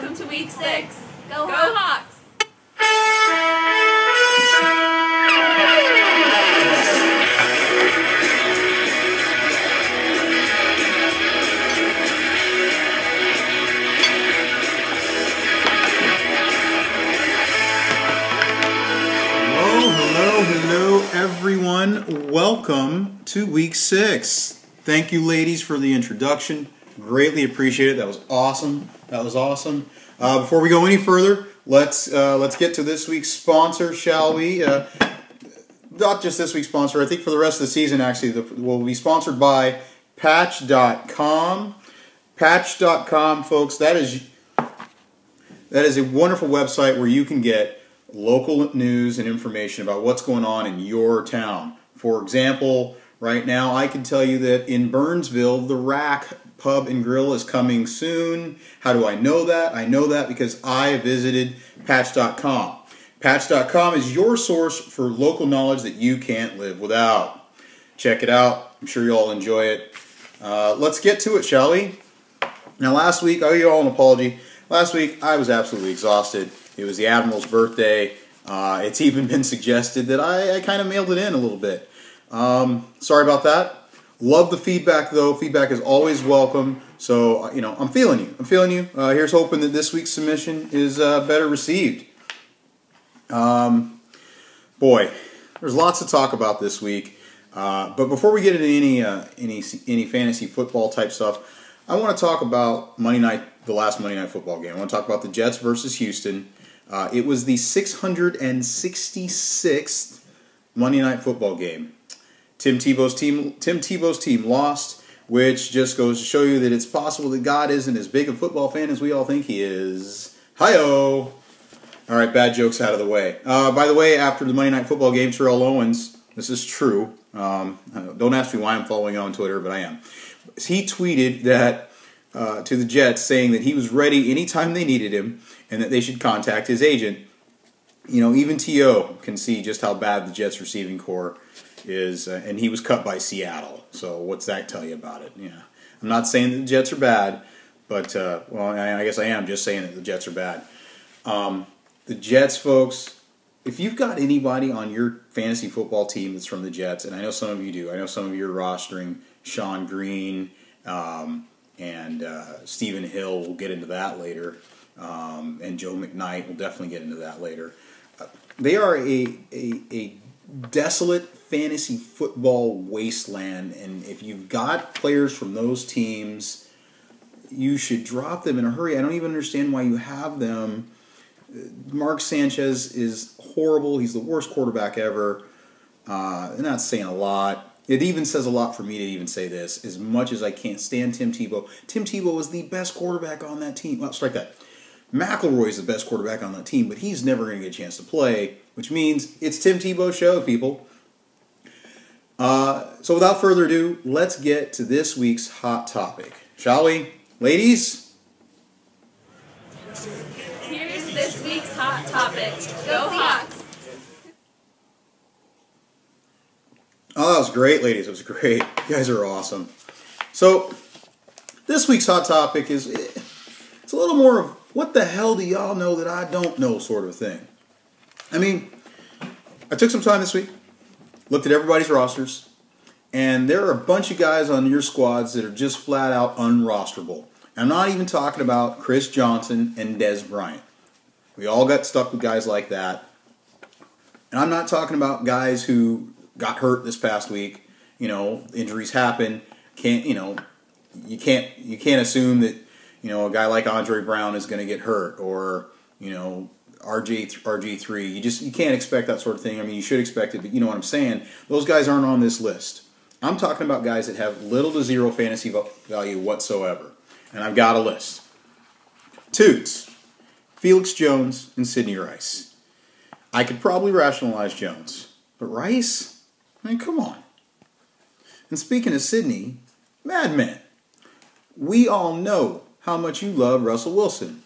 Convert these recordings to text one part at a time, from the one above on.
Welcome to week 6. Go Hawks! Hello, everyone. Welcome to week 6. Thank you, ladies, for the introduction. Greatly appreciate it. That was awesome. Before we go any further, let's get to this week's sponsor, shall we? Not just this week's sponsor. I think for the rest of the season, actually, we'll be sponsored by Patch.com. Patch.com, folks. That is a wonderful website where you can get local news and information about what's going on in your town. For example, right now I can tell you that in Burnsville, the Rack Pub and Grill is coming soon. How do I know that? I know that because I visited Patch.com. Patch.com is your source for local knowledge that you can't live without. Check it out. I'm sure you all enjoy it. Let's get to it, shall we? Now last week, I owe you all an apology. Last week I was absolutely exhausted. It was the Admiral's birthday. It's even been suggested that I kind of mailed it in a little bit. Sorry about that. Love the feedback, though. Feedback is always welcome. So, I'm feeling you. Here's hoping that this week's submission is better received. Boy, there's lots to talk about this week. But before we get into any fantasy football type stuff, I want to talk about the last Monday Night Football game. I want to talk about the Jets versus Houston. It was the 666th Monday Night Football game. Tim Tebow's team lost, which just goes to show you that it's possible that God isn't as big a football fan as we all think he is. Hi-oh! All right, bad jokes out of the way. By the way, after the Monday Night Football game, Terrell Owens, this is true. Don't ask me why I'm following on Twitter, but I am. He tweeted that to the Jets, saying that he was ready anytime they needed him and that they should contact his agent. Even T.O. can see just how bad the Jets receiving corps is, and he was cut by Seattle. So what's that tell you about it? Yeah, I'm not saying that the Jets are bad, but I guess I am just saying that the Jets are bad. The Jets, folks, if you've got anybody on your fantasy football team that's from the Jets, and I know some of you do, I know some of you are rostering Sean Green and Stephen Hill. We'll get into that later, and Joe McKnight. We'll definitely get into that later. They are a desolate fantasy football wasteland, and if you've got players from those teams, you should drop them in a hurry. I don't even understand why you have them. Mark Sanchez is horrible. He's the worst quarterback ever. I'm not saying a lot. It even says a lot for me to even say this. As much as I can't stand Tim Tebow, Tim Tebow was the best quarterback on that team. Well, strike that. McElroy is the best quarterback on that team, but he's never going to get a chance to play, which means it's Tim Tebow's show, people. So without further ado, let's get to this week's hot topic. Shall we? Ladies? Here's this week's hot topic. Go Hawks! Oh, that was great, ladies. It was great. You guys are awesome. So, this week's hot topic it's a little more of what the hell do y'all know that I don't know sort of thing. I mean, I took some time this week, looked at everybody's rosters, and there are a bunch of guys on your squads that are just flat out unrosterable. I'm not even talking about Chris Johnson and Dez Bryant. We all got stuck with guys like that. And I'm not talking about guys who got hurt this past week. Injuries happen. You can't assume that, a guy like Andre Brown is going to get hurt, or, RG3. You can't expect that sort of thing. I mean, you should expect it, but you know what I'm saying. Those guys aren't on this list. I'm talking about guys that have little to zero fantasy value whatsoever. And I've got a list. Toots, Felix Jones, and Sidney Rice. I could probably rationalize Jones, but Rice? I mean, come on. And speaking of Sidney, Madman. We all know how much you love Russell Wilson.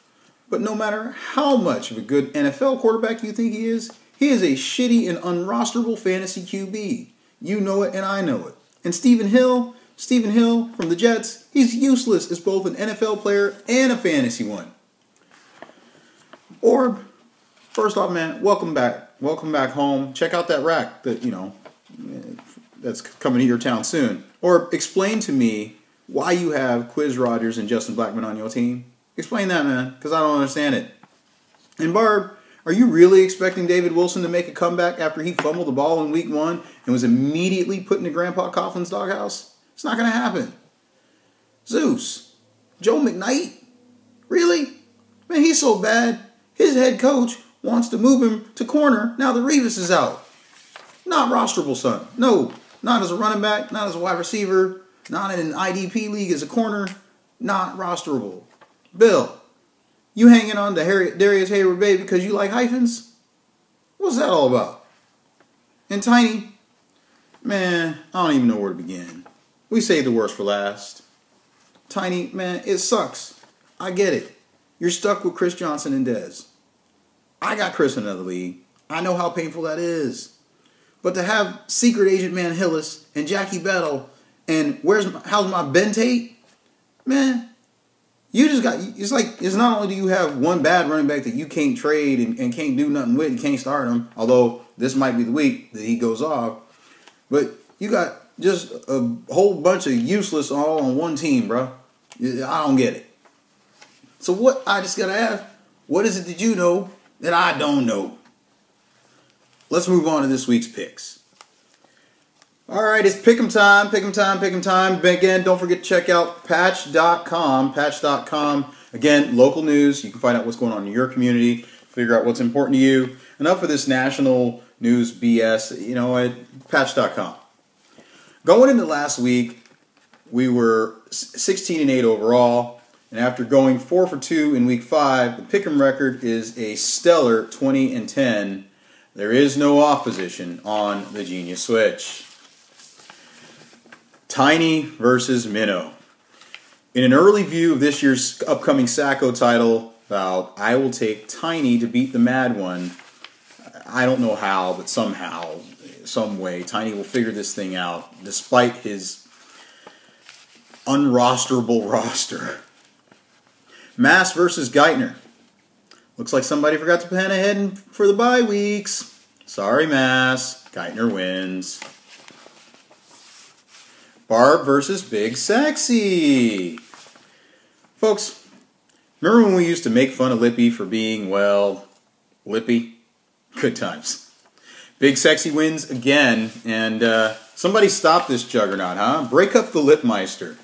But no matter how much of a good NFL quarterback you think he is a shitty and unrosterable fantasy QB. You know it and I know it. And Stephen Hill from the Jets, he's useless as both an NFL player and a fantasy one. Orb, first off, man, welcome back. Welcome back home. Check out that rack that, that's coming to your town soon. Or explain to me why you have Quiz Rogers and Justin Blackman on your team. Explain that, man, because I don't understand it. And Barb, are you really expecting David Wilson to make a comeback after he fumbled the ball in week 1 and was immediately put into Grandpa Coughlin's doghouse? It's not going to happen. Zeus, Joe McKnight, really? Man, he's so bad. His head coach wants to move him to corner now that Revis is out. Not rosterable, son. No, not as a running back, not as a wide receiver, not in an IDP league as a corner, not rosterable. Bill, you hanging on to Darius Hayward-Bay because you like hyphens? What's that all about? And Tiny, man, I don't even know where to begin. We saved the worst for last. Tiny, man, it sucks. I get it. You're stuck with Chris Johnson and Dez. I got Chris in another league. I know how painful that is. But to have Secret Agent Man Hillis and Jackie Bettle and how's my Ben Tate? Man, you just got, it's not only do you have one bad running back that you can't trade and can't do nothing with and can't start him, although this might be the week that he goes off, but you got just a whole bunch of useless all on one team, bro. I don't get it. So what, I just got to ask, what is it that you know that I don't know? Let's move on to this week's picks. All right, it's pick'em time, pick'em time, pick'em time. Again, don't forget to check out patch.com, patch.com. Again, local news. You can find out what's going on in your community, figure out what's important to you. Enough of this national news BS, at patch.com. Going into last week, we were 16-8 overall, and after going 4 for 2 in week 5, the pick'em record is a stellar 20-10. There is no off position on the Genius Switch. Tiny versus Minnow. In an early view of this year's upcoming Sacco title bout, I will take Tiny to beat the Mad One. I don't know how, but somehow, some way, Tiny will figure this thing out, despite his unrosterable roster. Mass versus Geithner. Looks like somebody forgot to plan ahead for the bye weeks. Sorry, Mass. Geithner wins. Barb versus Big Sexy. Folks, remember when we used to make fun of Lippy for being, well, Lippy? Good times. Big Sexy wins again, and somebody stop this juggernaut, huh? Break up the Lipmeister.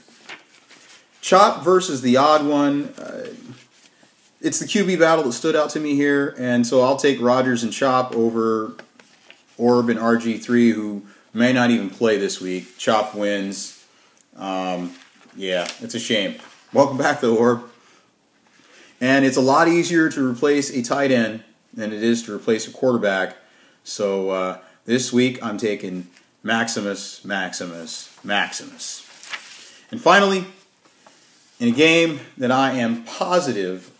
Chop versus the Odd One. It's the QB battle that stood out to me here, and so I'll take Rodgers and Chop over Orb and RG3, who may not even play this week. Chop wins. Yeah, it's a shame. Welcome back, though, Orb. And it's a lot easier to replace a tight end than it is to replace a quarterback. So this week, I'm taking Maximus. And finally, in a game that I am positive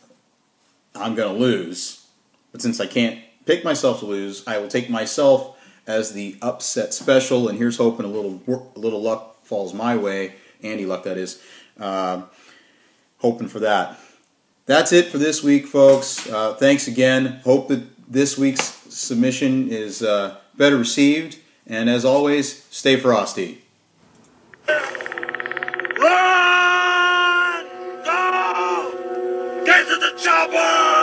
I'm going to lose, but since I can't pick myself to lose, I will take myself as the upset special, and here's hoping a little luck falls my way. Andy luck, that is. Hoping for that. That's it for this week, folks. Thanks again. Hope that this week's submission is better received, and as always, stay frosty. Run! Go! Get to the chopper!